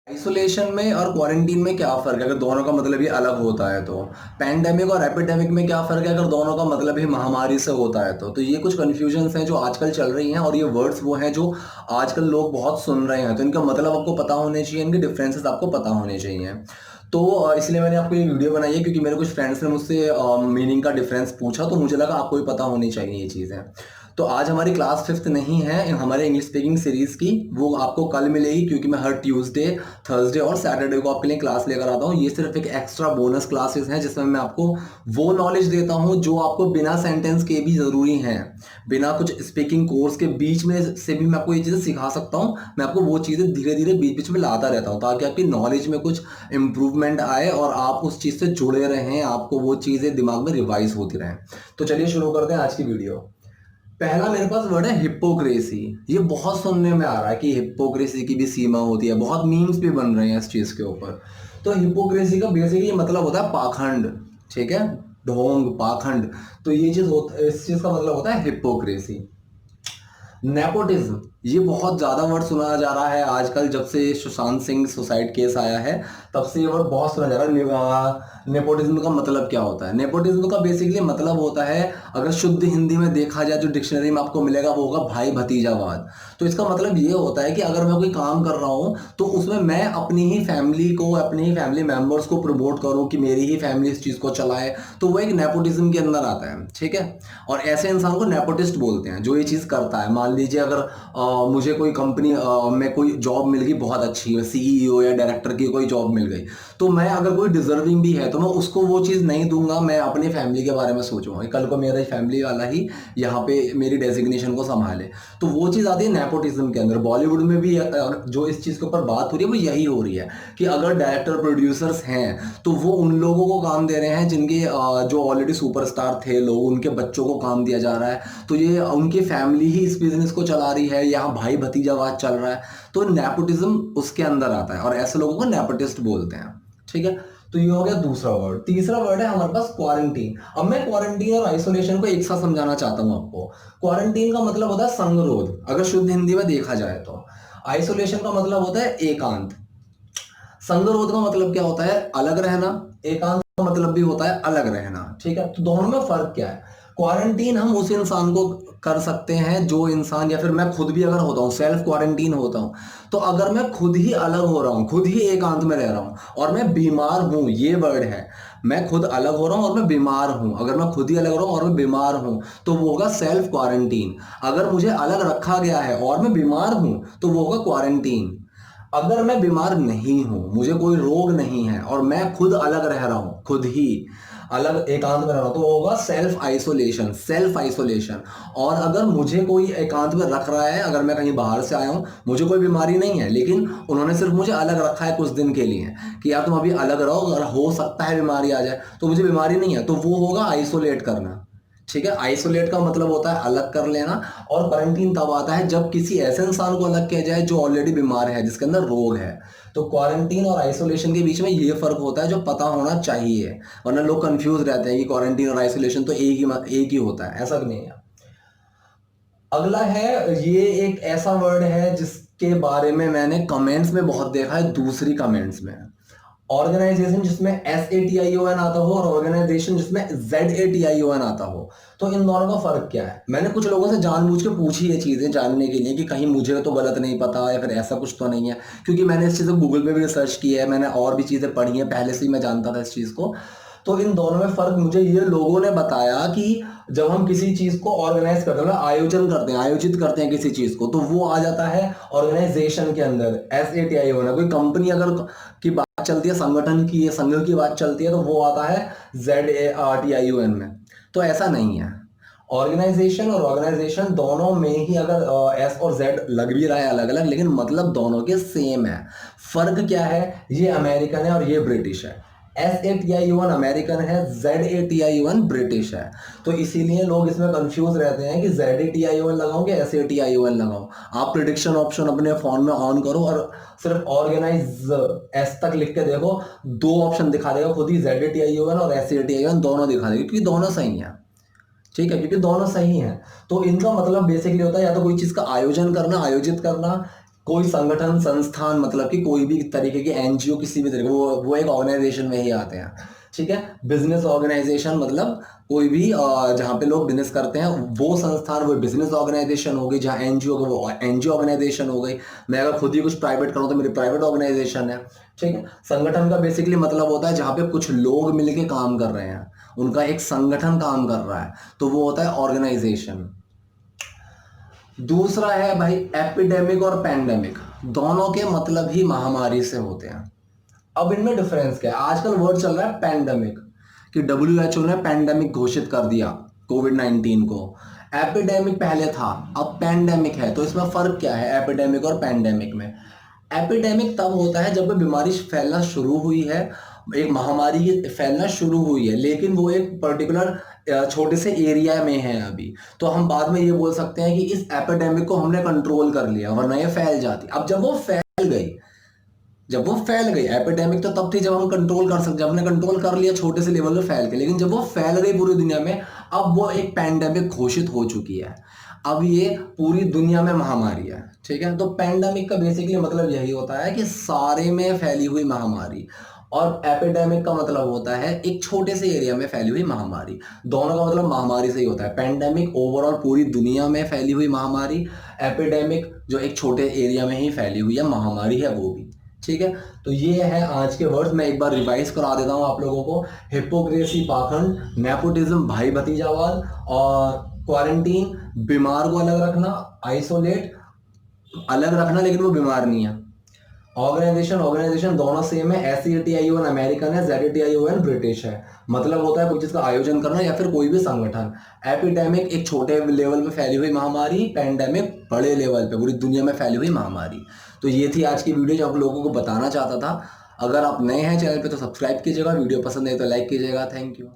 Isolation में और quarantine में क्या फ़र्क है अगर दोनों का मतलब ही अलग होता है तो? पैंडेमिक और एपिडेमिक में क्या फ़र्क है अगर दोनों का मतलब ही महामारी से होता है तो? ये कुछ कन्फ्यूजन्स हैं जो आजकल चल रही हैं और ये वर्ड्स वो हैं जो आजकल लोग बहुत सुन रहे हैं, तो इनका मतलब आपको पता होने चाहिए, इनके डिफरेंसेस आपको पता होने चाहिए। तो इसलिए मैंने आपको ये वीडियो बनाई है क्योंकि मेरे कुछ फ्रेंड्स ने मुझसे मीनिंग का डिफरेंस पूछा, तो मुझे लगा आपको भी पता होनी चाहिए ये चीज़ें। तो आज हमारी क्लास 5th नहीं है हमारे इंग्लिश स्पीकिंग सीरीज़ की, वो आपको कल मिलेगी क्योंकि मैं हर ट्यूसडे, थर्सडे और सैटरडे को आपके लिए क्लास लेकर आता हूँ। ये सिर्फ एक एक्स्ट्रा बोनस क्लासेस हैं जिसमें मैं आपको वो नॉलेज देता हूँ जो आपको बिना सेंटेंस के भी ज़रूरी हैं, बिना कुछ स्पीकिंग कोर्स के बीच में से भी मैं आपको ये चीज़ें सिखा सकता हूँ। मैं आपको वो चीज़ें धीरे धीरे बीच बीच में लाता रहता हूँ ताकि आपकी नॉलेज में कुछ इम्प्रूवमेंट आए और आप उस चीज़ से जुड़े रहें, आपको वो चीज़ें दिमाग में रिवाइज होती रहें। तो चलिए शुरू करते हैं आज की वीडियो। पहला मेरे पास वर्ड है हिपोक्रेसी। ये बहुत सुनने में आ रहा है कि हिपोक्रेसी की भी सीमा होती है, बहुत मीम्स भी बन रहे हैं इस चीज़ के ऊपर। तो हिपोक्रेसी का बेसिकली मतलब होता है पाखंड, ठीक है, ढोंग, पाखंड। तो ये चीज़ इस चीज़ का मतलब होता है हिपोक्रेसी। नेपोटिज्म, ये बहुत ज़्यादा वर्ड सुना जा रहा है आजकल, जब से सुशांत सिंह सुसाइड केस आया है तब से ये वर्ड बहुत सुना जा रहा है। नेपोटिज्म का मतलब क्या होता है? नेपोटिज्म का बेसिकली मतलब होता है, अगर शुद्ध हिंदी में देखा जाए जो डिक्शनरी में आपको मिलेगा वो होगा भाई भतीजावाद। तो इसका मतलब ये होता है कि अगर मैं कोई काम कर रहा हूँ तो उसमें मैं अपनी ही फैमिली को, अपनी ही फैमिली मेंबर्स को प्रमोट करूँ कि मेरी ही फैमिली इस चीज़ को चलाए, तो वो एक नेपोटिज्म के अंदर आता है, ठीक है। और ऐसे इंसान को नेपोटिस्ट बोलते हैं जो ये चीज़ करता है। मान लीजिए अगर मुझे कोई कंपनी में कोई जॉब मिल गई बहुत अच्छी है, सीईओ या डायरेक्टर की कोई जॉब मिल गई, तो मैं अगर कोई डिजर्विंग भी है तो मैं उसको वो चीज़ नहीं दूंगा, मैं अपनी फैमिली के बारे में सोचूंगा कल को मेरा फैमिली वाला ही यहाँ पे मेरी डेजिग्नेशन को संभाले। तो वो चीज़ आती है नेपोटिज्म के अंदर। बॉलीवुड में भी जो इस चीज़ के ऊपर बात हो रही है वो यही हो रही है कि अगर डायरेक्टर प्रोड्यूसर्स हैं तो वो उन लोगों को काम दे रहे हैं जिनके जो ऑलरेडी सुपरस्टार थे लोग, उनके बच्चों को काम दिया जा रहा है, तो ये उनकी फैमिली ही इस बिजनेस को चला रही है, यहाँ भाई भतीजावाद चल रहा है, तो नेपोटिज्म उसके अंदर आता है और ऐसे लोगों को नेपोटिस्ट बोलते हैं, ठीक है। तो ये हो गया दूसरा वर्ड। तीसरा वर्ड है हमारे पास क्वारंटीन। अब मैं क्वारंटीन और आइसोलेशन को एक साथ समझाना चाहता हूं आपको। क्वारंटीन का मतलब होता है संगरोध, अगर शुद्ध हिंदी में देखा जाए तो। आइसोलेशन का मतलब होता है एकांत। संगरोध का मतलब क्या होता है? अलग रहना। एकांत का मतलब भी होता है अलग रहना, ठीक है। तो दोनों में फर्क क्या है? क्वारंटीन हम उस इंसान को कर सकते हैं जो इंसान, या फिर मैं खुद भी अगर होता हूँ, सेल्फ क्वारंटीन होता हूँ, तो अगर मैं खुद ही अलग हो रहा हूँ, खुद ही एकांत में रह रहा हूँ और मैं बीमार हूँ, ये वर्ड है, मैं खुद अलग हो रहा हूँ और मैं बीमार हूँ, अगर मैं खुद ही अलग हो रहा हूँ और मैं बीमार हूँ तो वो होगा सेल्फ क्वारंटीन। अगर मुझे अलग रखा गया है और मैं बीमार हूँ तो वो होगा क्वारंटीन। अगर मैं बीमार नहीं हूं, मुझे कोई रोग नहीं है और मैं खुद अलग रह रहा हूं, खुद ही अलग एकांत में रह रहा हूं, तो होगा सेल्फ आइसोलेशन, सेल्फ आइसोलेशन। और अगर मुझे कोई एकांत में रख रहा है, अगर मैं कहीं बाहर से आया हूं, मुझे कोई बीमारी नहीं है, लेकिन उन्होंने सिर्फ मुझे अलग रखा है कुछ दिन के लिए कि यार तुम अभी अलग रहो, अगर हो सकता है बीमारी आ जाए, तो मुझे बीमारी नहीं है, तो वो होगा आइसोलेट करना, ठीक है। आइसोलेट का मतलब होता है अलग कर लेना। और क्वारंटीन तब आता है जब किसी ऐसे इंसान को अलग किया जाए जो ऑलरेडी बीमार है, जिसके अंदर रोग है। तो क्वारंटीन और आइसोलेशन के बीच में ये फर्क होता है जो पता होना चाहिए, वरना लोग कंफ्यूज रहते हैं कि क्वारंटीन और आइसोलेशन तो एक ही होता है, ऐसा नहीं है। अगला है, ये एक ऐसा वर्ड है जिसके बारे में मैंने कमेंट्स में बहुत देखा है, दूसरी कमेंट्स में। ऑर्गेनाइजेशन जिसमें SATION आता हो और ऑर्गेनाइजेशन जिसमें ZATION आता हो, तो इन दोनों का फर्क क्या है? मैंने कुछ लोगों से जानबूझ के पूछी ये चीज़ें जानने के लिए कि कहीं मुझे तो गलत नहीं पता या फिर ऐसा कुछ तो नहीं है, क्योंकि मैंने इस चीज़ को गूगल पे भी रिसर्च की है, मैंने और भी चीज़ें पढ़ी हैं, पहले से ही मैं जानता था इस चीज़ को। तो इन दोनों में फर्क मुझे ये लोगों ने बताया कि जब हम किसी चीज को ऑर्गेनाइज करते हैं, मतलब आयोजन करते हैं, आयोजित करते हैं किसी चीज को, तो वो आ जाता है ऑर्गेनाइजेशन के अंदर। SATION है, कोई कंपनी अगर की बात चलती है, संगठन की या संघ की बात चलती है, तो वो आता है ZARTION में। तो ऐसा नहीं है। ऑर्गेनाइजेशन और ऑर्गेनाइजेशन दोनों में ही अगर S और Z लग भी रहा है अलग अलग, लेकिन मतलब दोनों के सेम है। फर्क क्या है? ये अमेरिकन है और ये ब्रिटिश है। SATION अमेरिकन है, ZATION ब्रिटिश है। तो इसीलिए लोग इसमें कंफ्यूज रहते हैं कि ZATION लगाऊं कि SATION लगाऊं। आप प्रिडिक्शन ऑप्शन अपने फोन में ऑन करो और सिर्फ ऑर्गेनाइज S तक लिख के देखो, दो ऑप्शन दिखा देगा खुद ही, ZATION और SATION दोनों दिखा देगा, क्योंकि दोनों सही है, ठीक है, क्योंकि दोनों सही हैं। तो इनका मतलब बेसिकली होता है या तो कोई चीज का आयोजन करना, आयोजित करना, कोई संगठन संस्थान मतलब कि कोई भी तरीके की एनजीओ किसी भी तरीके वो एक ऑर्गेनाइजेशन में ही आते हैं। ठीक है। बिजनेस ऑर्गेनाइजेशन मतलब कोई भी जहाँ पे लोग बिजनेस करते हैं वो संस्थान वो बिजनेस ऑर्गेनाइजेशन हो गई, जहाँ एनजीओ का वो एनजीओ ऑर्गेनाइजेशन हो गई। मैं अगर खुद ही कुछ प्राइवेट करूँ तो मेरी प्राइवेट ऑर्गेनाइजेशन है। ठीक है। संगठन का बेसिकली मतलब होता है जहाँ पे कुछ लोग मिलके काम कर रहे हैं, उनका एक संगठन काम कर रहा है, तो वो होता है ऑर्गेनाइजेशन। दूसरा है भाई एपिडेमिक और पैंडेमिक, दोनों के मतलब ही महामारी से होते हैं। अब इनमें डिफरेंस क्या है? आजकल वर्ड चल रहा है पैंडेमिक, कि WHO ने पैंडेमिक घोषित कर दिया कोविड-19 को। एपिडेमिक पहले था, अब पैंडेमिक है, तो इसमें फर्क क्या है एपिडेमिक और पैंडेमिक में? एपिडेमिक तब होता है जब बीमारी फैलना शुरू हुई है, एक महामारी फैलना शुरू हुई है, लेकिन वो एक पर्टिकुलर छोटे से एरिया में है अभी, तो हम बाद में ये बोल सकते हैं कि इस एपिडेमिक को हमने कंट्रोल कर लिया, वरना ये फैल जाती। अब जब वो फैल गई, एपिडेमिक तो तब थी जब हम कंट्रोल कर सकते, जब हमने कंट्रोल कर लिया छोटे से लेवल पे फैल के, लेकिन जब वो फैल गई पूरी दुनिया में, अब वो एक पैंडेमिक घोषित हो चुकी है। अब ये पूरी दुनिया में महामारी है। ठीक है। तो पैंडेमिक का बेसिकली मतलब यही होता है कि सारे में फैली हुई महामारी, और एपिडेमिक का मतलब होता है एक छोटे से एरिया में फैली हुई महामारी। दोनों का मतलब महामारी से ही होता है। पैंडेमिक ओवरऑल पूरी दुनिया में फैली हुई महामारी, एपिडेमिक जो एक छोटे एरिया में ही फैली हुई है महामारी है वो भी। ठीक है। तो ये है आज के वर्ड्स, मैं एक बार रिवाइज करा देता हूँ आप लोगों को। हिपोक्रेसी पाखंड, नेपोटिज्म भाई भतीजावाद, और क्वारंटीन बीमार को अलग रखना, आइसोलेट अलग रखना लेकिन वो बीमार नहीं है। ऑर्गेनाइजेशन दोनों सेम है। SEATION अमेरिकन है, ZETION ब्रिटिश है। मतलब होता है कोई चीज का आयोजन करना या फिर कोई भी संगठन। एपिडेमिक एक छोटे लेवल पे फैली हुई महामारी, पैंडेमिक बड़े लेवल पे पूरी दुनिया में फैली हुई महामारी। तो ये थी आज की वीडियो जो आप लोगों को बताना चाहता था। अगर आप नए हैं चैनल पे तो सब्सक्राइब कीजिएगा, वीडियो पसंद है तो लाइक कीजिएगा। Thank you.